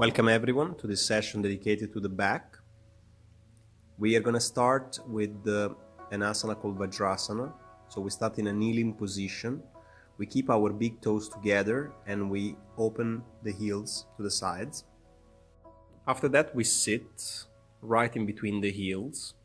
Welcome everyone to this session dedicated to the back. We are going to start with an asana called Vajrasana. So we start in a kneeling position. We keep our big toes together and we open the heels to the sides. After that we sit right in between the heels,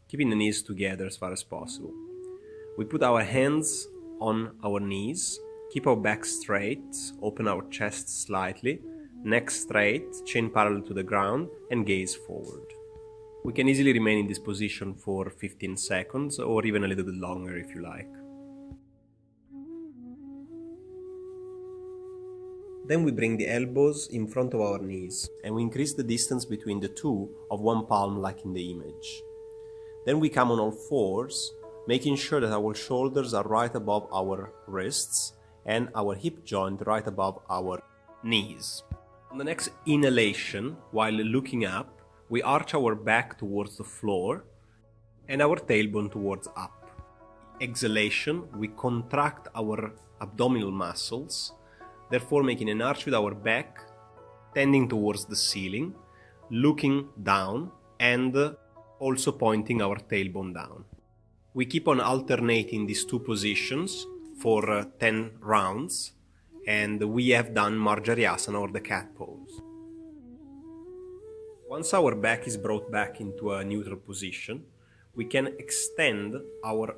keeping the knees together as far as possible. We put our hands on our knees, keep our back straight, open our chest slightly, neck straight, chin parallel to the ground, and gaze forward. We can easily remain in this position for 15 seconds or even a little bit longer if you like. Then we bring the elbows in front of our knees and we increase the distance between the two of one palm like in the image. Then we come on all fours, making sure that our shoulders are right above our wrists and our hip joint right above our knees. On the next inhalation, while looking up, we arch our back towards the floor and our tailbone towards up. Exhalation, we contract our abdominal muscles, therefore making an arch with our back, tending towards the ceiling, looking down and also pointing our tailbone down. We keep on alternating these two positions for 10 rounds, and we have done Marjariyasana or the cat pose. Once our back is brought back into a neutral position, we can extend our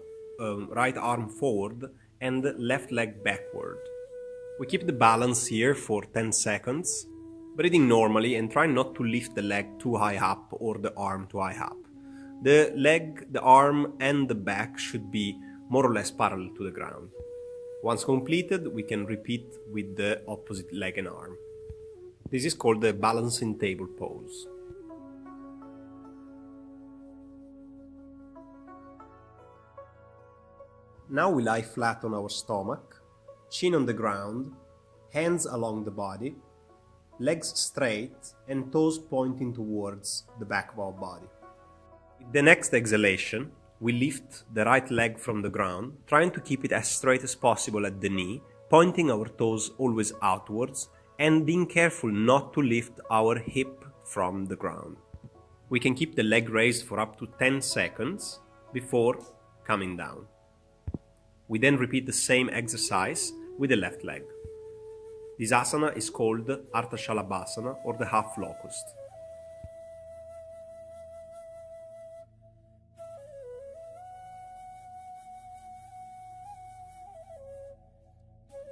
right arm forward and left leg backward. We keep the balance here for 10 seconds, breathing normally and try not to lift the leg too high up or the arm too high up. The leg, the arm and the back should be more or less parallel to the ground. Once completed, we can repeat with the opposite leg and arm. This is called the balancing table pose. Now we lie flat on our stomach, chin on the ground, hands along the body, legs straight and toes pointing towards the back of our body. With the next exhalation, we lift the right leg from the ground, trying to keep it as straight as possible at the knee, pointing our toes always outwards and being careful not to lift our hip from the ground. We can keep the leg raised for up to 10 seconds before coming down. We then repeat the same exercise with the left leg. This asana is called Ardhashalabhasana or the half locust.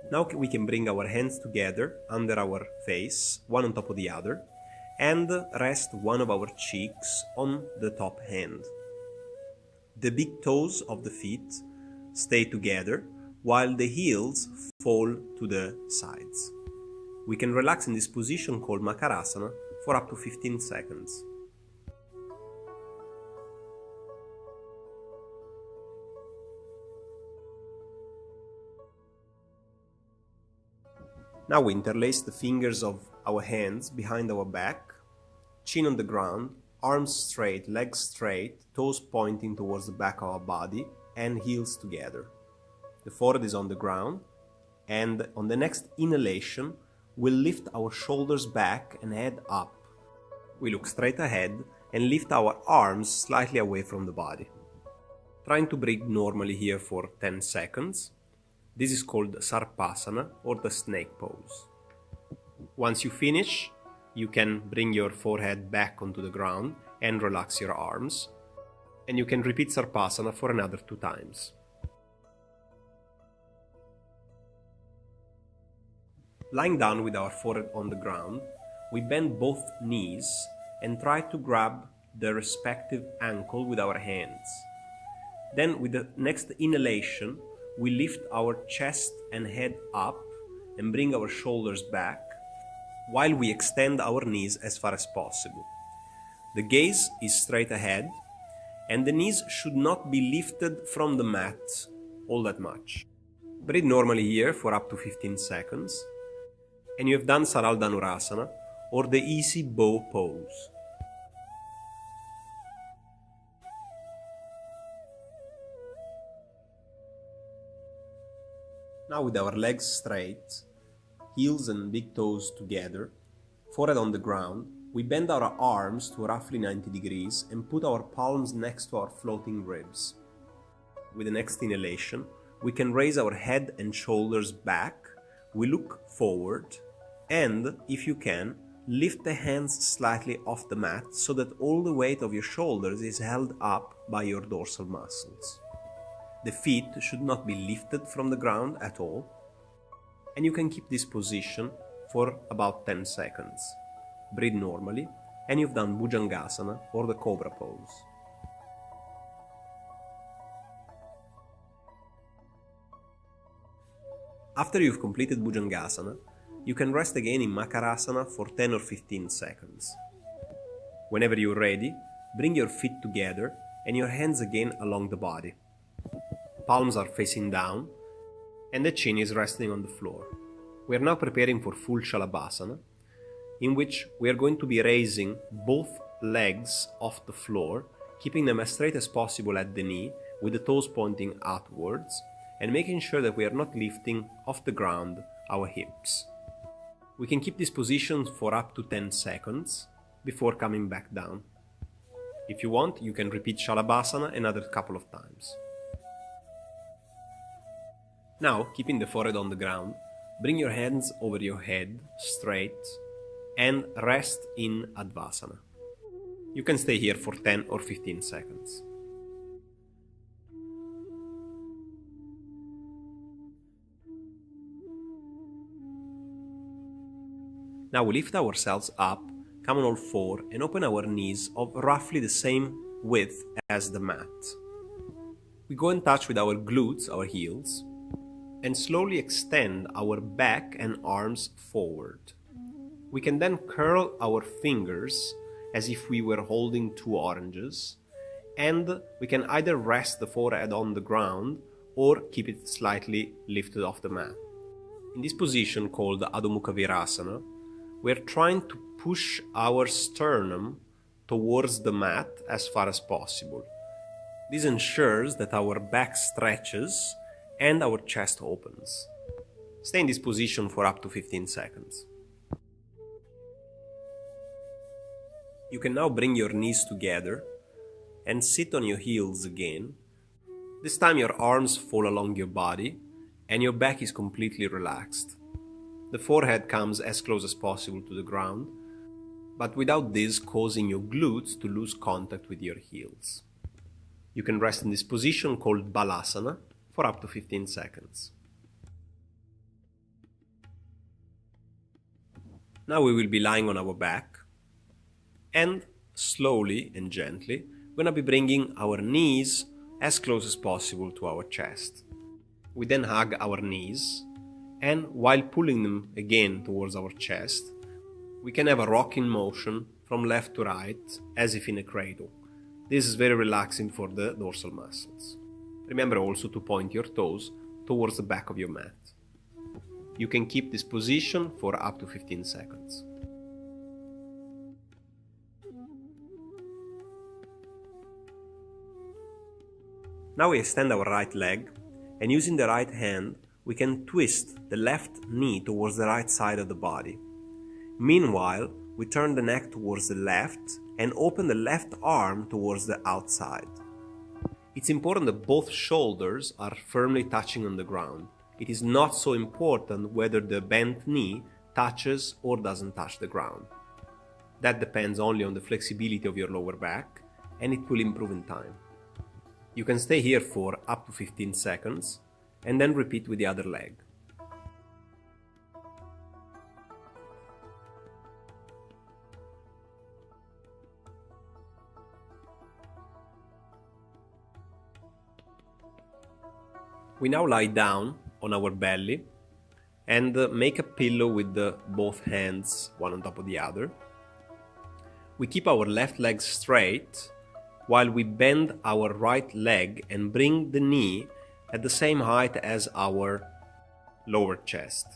Now we can bring our hands together under our face, one on top of the other, and rest one of our cheeks on the top hand. The big toes of the feet stay together while the heels fall to the sides. We can relax in this position called Makarasana for up to 15 seconds. Now we interlace the fingers of our hands behind our back, chin on the ground, arms straight, legs straight, toes pointing towards the back of our body, and heels together. The forehead is on the ground, and on the next inhalation, we'll lift our shoulders back and head up. We look straight ahead and lift our arms slightly away from the body. Trying to breathe normally here for 10 seconds. This is called Sarpasana or the snake pose. Once you finish, you can bring your forehead back onto the ground and relax your arms. And you can repeat Sarpasana for another 2 times. Lying down with our forehead on the ground, we bend both knees and try to grab the respective ankle with our hands. Then with the next inhalation, we lift our chest and head up and bring our shoulders back while we extend our knees as far as possible. The gaze is straight ahead and the knees should not be lifted from the mat all that much. Breathe normally here for up to 15 seconds and you have done Saraldhanurasana or the easy bow pose. Now with our legs straight, heels and big toes together, forehead on the ground, we bend our arms to roughly 90 degrees and put our palms next to our floating ribs. With the next inhalation, we can raise our head and shoulders back, we look forward, and, if you can, lift the hands slightly off the mat so that all the weight of your shoulders is held up by your dorsal muscles. The feet should not be lifted from the ground at all, and you can keep this position for about 10 seconds. Breathe normally, and you've done Bhujangasana or the Cobra pose. After you've completed Bhujangasana, you can rest again in Makarasana for 10 or 15 seconds. Whenever you're ready, bring your feet together and your hands again along the body. Palms are facing down and the chin is resting on the floor. We are now preparing for full Shalabhasana, in which we are going to be raising both legs off the floor, keeping them as straight as possible at the knee, with the toes pointing outwards, and making sure that we are not lifting off the ground our hips. We can keep this position for up to 10 seconds before coming back down. If you want, you can repeat Shalabhasana another couple of times. Now, keeping the forehead on the ground, bring your hands over your head, straight, and rest in Advasana. You can stay here for 10 or 15 seconds. Now we lift ourselves up, come on all four, and open our knees of roughly the same width as the mat. We go in touch with our glutes, our heels, and slowly extend our back and arms forward. We can then curl our fingers as if we were holding two oranges, and we can either rest the forehead on the ground or keep it slightly lifted off the mat. In this position called Adho Mukha Virasana, we are trying to push our sternum towards the mat as far as possible. This ensures that our back stretches and our chest opens. Stay in this position for up to 15 seconds. You can now bring your knees together and sit on your heels again. This time your arms fall along your body and your back is completely relaxed. The forehead comes as close as possible to the ground, but without this causing your glutes to lose contact with your heels. You can rest in this position called Balasana for up to 15 seconds. Now we will be lying on our back, and slowly and gently, we're going to be bringing our knees as close as possible to our chest. We then hug our knees, and while pulling them again towards our chest, we can have a rocking motion from left to right, as if in a cradle. This is very relaxing for the dorsal muscles. Remember also to point your toes towards the back of your mat. You can keep this position for up to 15 seconds. Now we extend our right leg, and using the right hand, we can twist the left knee towards the right side of the body. Meanwhile, we turn the neck towards the left and open the left arm towards the outside. It's important that both shoulders are firmly touching on the ground. It is not so important whether the bent knee touches or doesn't touch the ground. That depends only on the flexibility of your lower back, and it will improve in time. You can stay here for up to 15 seconds and then repeat with the other leg. We now lie down on our belly and make a pillow with both hands, one on top of the other. We keep our left leg straight while we bend our right leg and bring the knee at the same height as our lower chest.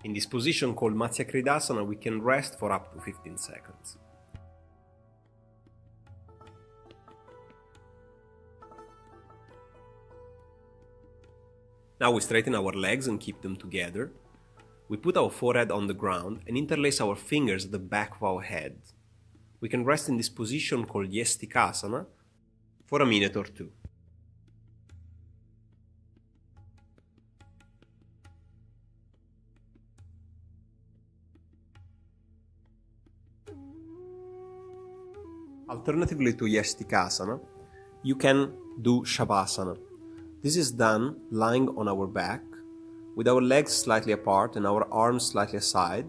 In this position called Matsya Kridasana, we can rest for up to 15 seconds. Now we straighten our legs and keep them together. We put our forehead on the ground and interlace our fingers at the back of our head. We can rest in this position called asana for a minute or two. Alternatively to asana, you can do shavasana. This is done lying on our back, with our legs slightly apart and our arms slightly aside.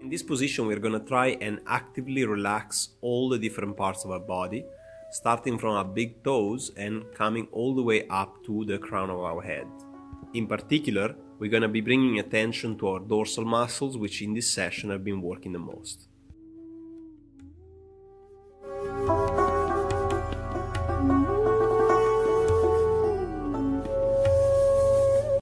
In this position, we're going to try and actively relax all the different parts of our body, starting from our big toes and coming all the way up to the crown of our head. In particular, we're going to be bringing attention to our dorsal muscles, which in this session have been working the most.